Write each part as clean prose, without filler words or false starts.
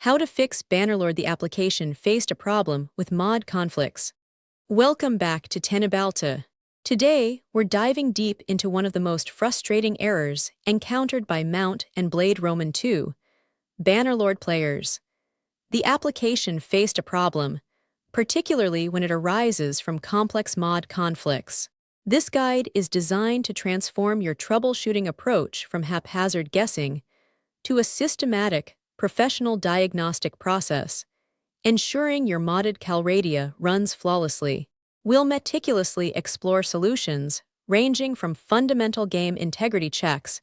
How to Fix Bannerlord The Application Faced a Problem with Mod Conflicts. Welcome back to Teknobalta. Today, we're diving deep into one of the most frustrating errors encountered by Mount and Blade Roman 2 Bannerlord players. The application faced a problem, particularly when it arises from complex mod conflicts. This guide is designed to transform your troubleshooting approach from haphazard guessing to a systematic, professional diagnostic process, ensuring your modded Calradia runs flawlessly. We'll meticulously explore solutions ranging from fundamental game integrity checks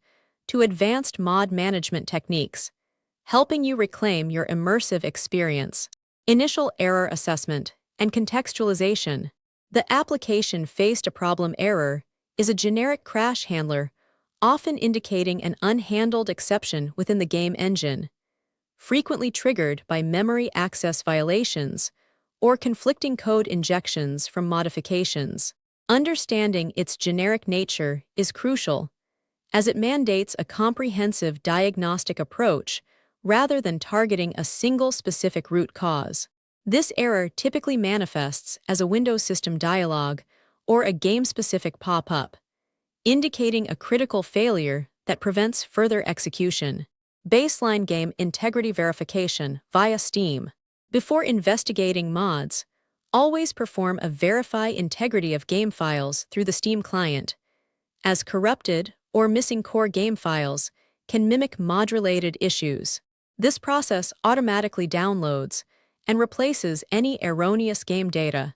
to advanced mod management techniques, helping you reclaim your immersive experience. Initial error assessment and contextualization. The application faced a problem error is a generic crash handler, often indicating an unhandled exception within the game engine, frequently triggered by memory access violations or conflicting code injections from modifications. Understanding its generic nature is crucial, as it mandates a comprehensive diagnostic approach rather than targeting a single specific root cause. This error typically manifests as a Windows system dialog or a game-specific pop-up, indicating a critical failure that prevents further execution. Baseline game integrity verification via Steam. Before investigating mods, always perform a verify integrity of game files through the Steam client, as corrupted or missing core game files can mimic mod-related issues. This process automatically downloads and replaces any erroneous game data,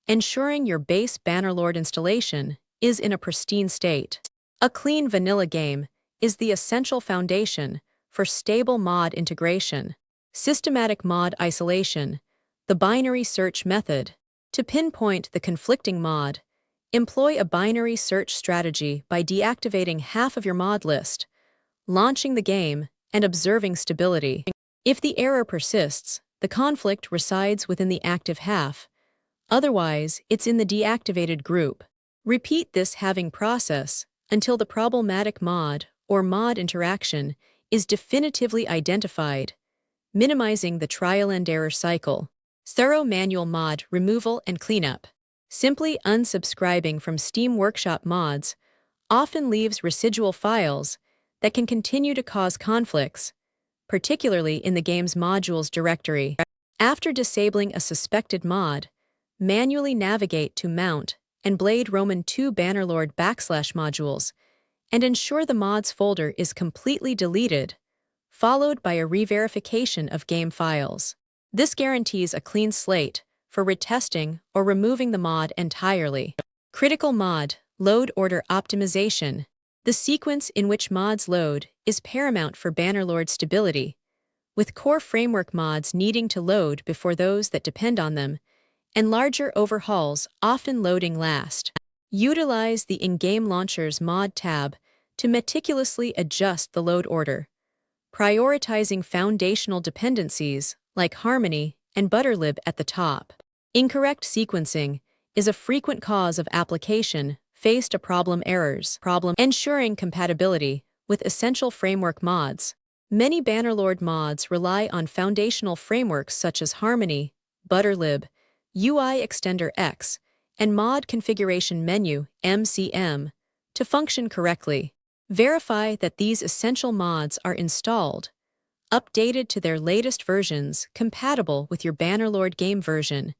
ensuring your base Bannerlord installation is in a pristine state. A clean vanilla game is the essential foundation for stable mod integration. Systematic mod isolation, the binary search method. To pinpoint the conflicting mod, employ a binary search strategy by deactivating half of your mod list, launching the game, and observing stability. If the error persists, the conflict resides within the active half. Otherwise, it's in the deactivated group. Repeat this halving process until the problematic mod or mod interaction is definitively identified, minimizing the trial-and-error cycle. Thorough manual mod removal and cleanup. Simply unsubscribing from Steam Workshop mods often leaves residual files that can continue to cause conflicts, particularly in the game's modules directory. After disabling a suspected mod, manually navigate to Mount and Blade Roman 2 Bannerlord modules and ensure the mods folder is completely deleted, followed by a re-verification of game files. This guarantees a clean slate for retesting or removing the mod entirely. Critical mod load order optimization. The sequence in which mods load is paramount for Bannerlord stability, with core framework mods needing to load before those that depend on them, and larger overhauls often loading last. Utilize the in-game launcher's mod tab to meticulously adjust the load order, prioritizing foundational dependencies like Harmony and Butterlib at the top. Incorrect sequencing is a frequent cause of application faced a problem errors. Ensuring compatibility with essential framework mods. Many Bannerlord mods rely on foundational frameworks such as Harmony, Butterlib, UI Extender X, and Mod Configuration Menu (MCM) to function correctly. Verify that these essential mods are installed, updated to their latest versions compatible with your Bannerlord game version,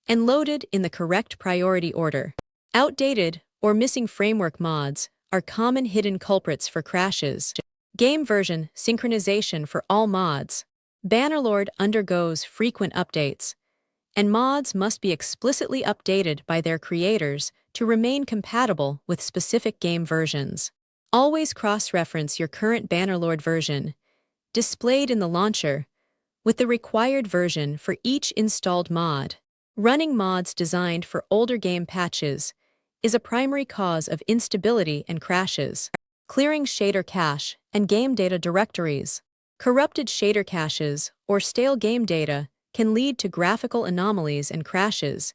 and loaded in the correct priority order. Outdated or missing framework mods are common hidden culprits for crashes. Game version synchronization for all mods. Bannerlord undergoes frequent updates, and mods must be explicitly updated by their creators to remain compatible with specific game versions. Always cross-reference your current Bannerlord version, displayed in the launcher, with the required version for each installed mod. Running mods designed for older game patches is a primary cause of instability and crashes. Clearing shader cache and game data directories. Corrupted shader caches or stale game data can lead to graphical anomalies and crashes,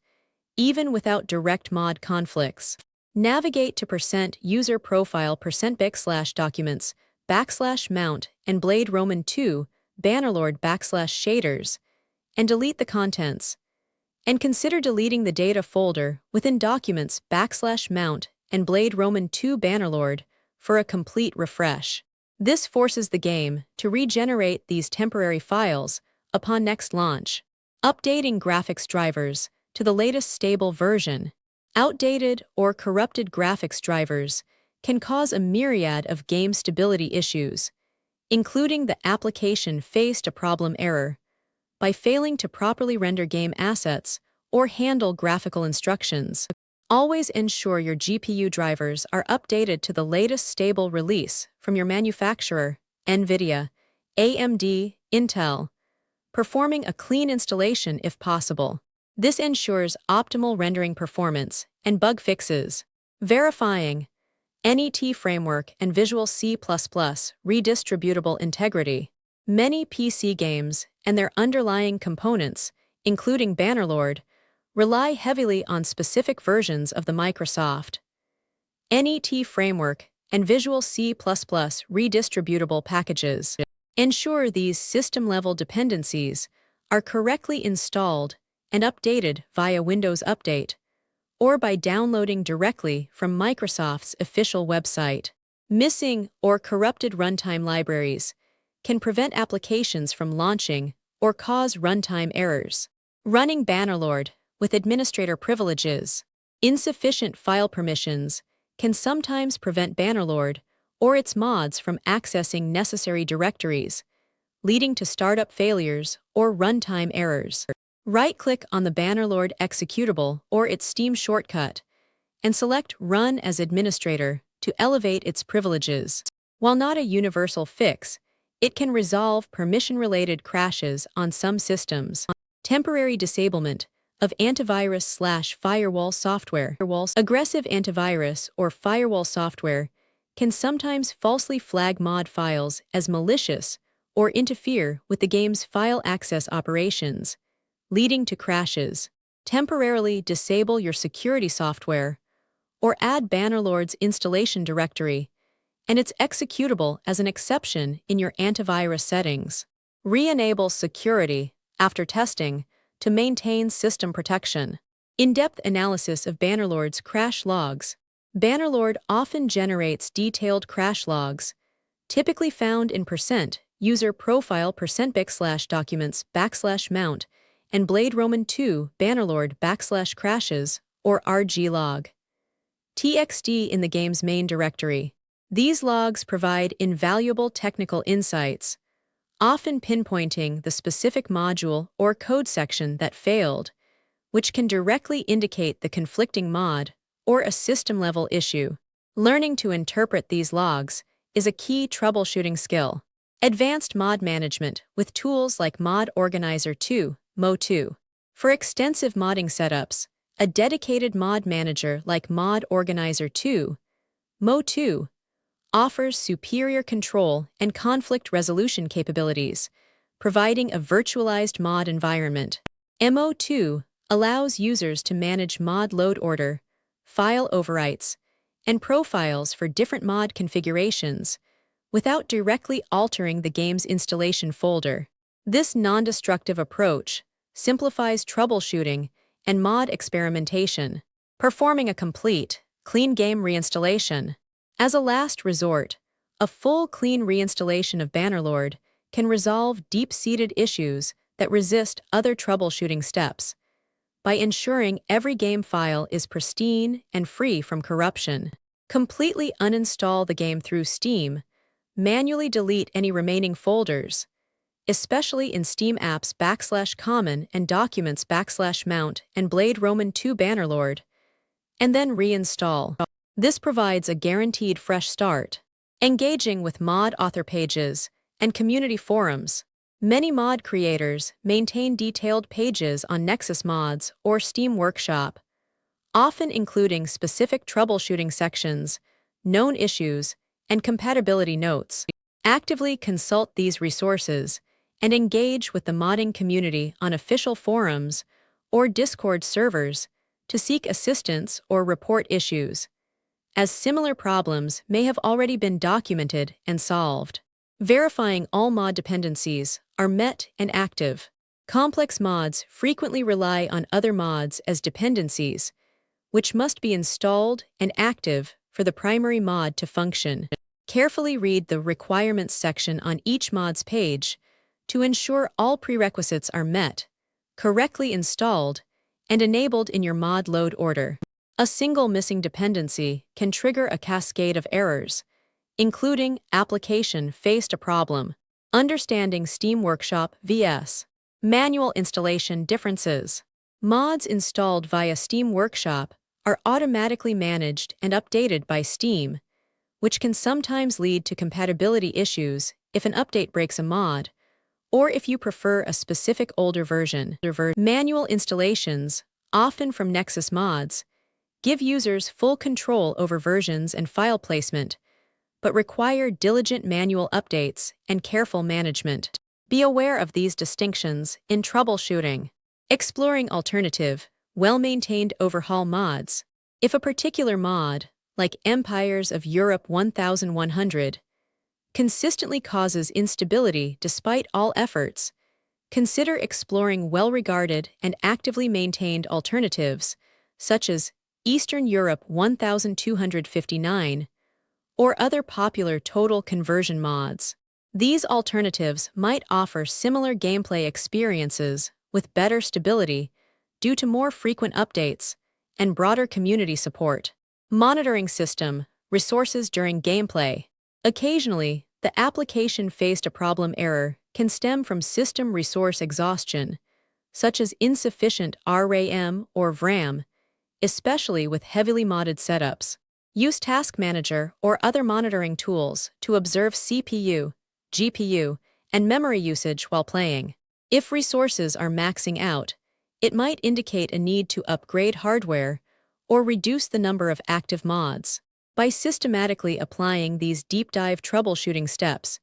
even without direct mod conflicts. Navigate to %user profile %backslash documents /mount and Blade Roman 2 Bannerlord /shaders and delete the contents. And consider deleting the data folder within Documents /mount and Blade Roman 2 Bannerlord for a complete refresh. This forces the game to regenerate these temporary files upon next launch. Updating graphics drivers to the latest stable version. Outdated or corrupted graphics drivers can cause a myriad of game stability issues, including the application faced a problem error by failing to properly render game assets or handle graphical instructions. Always ensure your GPU drivers are updated to the latest stable release from your manufacturer, NVIDIA, AMD, Intel, performing a clean installation if possible. This ensures optimal rendering performance and bug fixes. Verifying NET framework and Visual C++ redistributable integrity. Many PC games and their underlying components, including Bannerlord, rely heavily on specific versions of the Microsoft NET framework and Visual C++ redistributable packages. Ensure these system-level dependencies are correctly installed and updated via Windows Update or by downloading directly from Microsoft's official website. Missing or corrupted runtime libraries can prevent applications from launching or cause runtime errors. Running Bannerlord with administrator privileges. Insufficient file permissions can sometimes prevent Bannerlord or its mods from accessing necessary directories, leading to startup failures or runtime errors. Right-click on the Bannerlord executable or its Steam shortcut and select Run as Administrator to elevate its privileges. While not a universal fix, it can resolve permission-related crashes on some systems. Temporary disablement of antivirus/firewall software. Aggressive antivirus or firewall software can sometimes falsely flag mod files as malicious or interfere with the game's file access operations, leading to crashes. Temporarily disable your security software or add Bannerlord's installation directory and its executable as an exception in your antivirus settings. Re-enable security after testing to maintain system protection. In-depth analysis of Bannerlord's crash logs. Bannerlord often generates detailed crash logs, typically found in %user profile %bic/documents /mount and Blade Roman 2 Bannerlord /crashes or rglog. TXT in the game's main directory. These logs provide invaluable technical insights, often pinpointing the specific module or code section that failed, which can directly indicate the conflicting mod or a system-level issue. Learning to interpret these logs is a key troubleshooting skill. Advanced mod management with tools like Mod Organizer 2, Mo2. For extensive modding setups, a dedicated mod manager like Mod Organizer 2, Mo2, offers superior control and conflict resolution capabilities, providing a virtualized mod environment. Mo2 allows users to manage mod load order, file overwrites, and profiles for different mod configurations without directly altering the game's installation folder. This non-destructive approach simplifies troubleshooting and mod experimentation, performing a complete, clean game reinstallation. As a last resort, a full clean reinstallation of Bannerlord can resolve deep-seated issues that resist other troubleshooting steps by ensuring every game file is pristine and free from corruption. Completely uninstall the game through Steam, manually delete any remaining folders, especially in Steam apps /common and documents /mount and Blade Roman 2 Bannerlord, and then reinstall. This provides a guaranteed fresh start. Engaging with mod author pages and community forums. Many mod creators maintain detailed pages on Nexus Mods or Steam Workshop, often including specific troubleshooting sections, known issues, and compatibility notes. Actively consult these resources and engage with the modding community on official forums or Discord servers to seek assistance or report issues, as similar problems may have already been documented and solved. Verifying all mod dependencies are met and active. Complex mods frequently rely on other mods as dependencies, which must be installed and active for the primary mod to function. Carefully read the Requirements section on each mod's page to ensure all prerequisites are met, correctly installed, and enabled in your mod load order. A single missing dependency can trigger a cascade of errors, including application faced a problem. Understanding Steam Workshop vs. Manual installation differences. Mods installed via Steam Workshop are automatically managed and updated by Steam, which can sometimes lead to compatibility issues if an update breaks a mod, or if you prefer a specific older version. Manual installations, often from Nexus Mods, give users full control over versions and file placement, but require diligent manual updates and careful management. Be aware of these distinctions in troubleshooting. Exploring alternative, well-maintained overhaul mods. If a particular mod, like Empires of Europe 1100, consistently causes instability despite all efforts, consider exploring well-regarded and actively maintained alternatives, such as Eastern Europe 1259, or other popular total conversion mods. These alternatives might offer similar gameplay experiences with better stability due to more frequent updates and broader community support. Monitoring system resources during gameplay. Occasionally, the application faced a problem error can stem from system resource exhaustion, such as insufficient RAM or VRAM, especially with heavily modded setups. Use Task Manager or other monitoring tools to observe CPU, GPU, and memory usage while playing. If resources are maxing out, it might indicate a need to upgrade hardware or reduce the number of active mods. By systematically applying these deep-dive troubleshooting steps,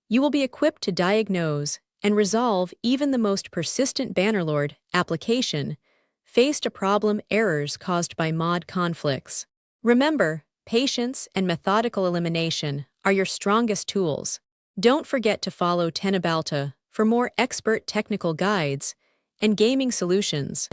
you will be equipped to diagnose and resolve even the most persistent Bannerlord application faced a problem errors caused by mod conflicts. Remember, patience and methodical elimination are your strongest tools. Don't forget to follow Teknobalta for more expert technical guides and gaming solutions.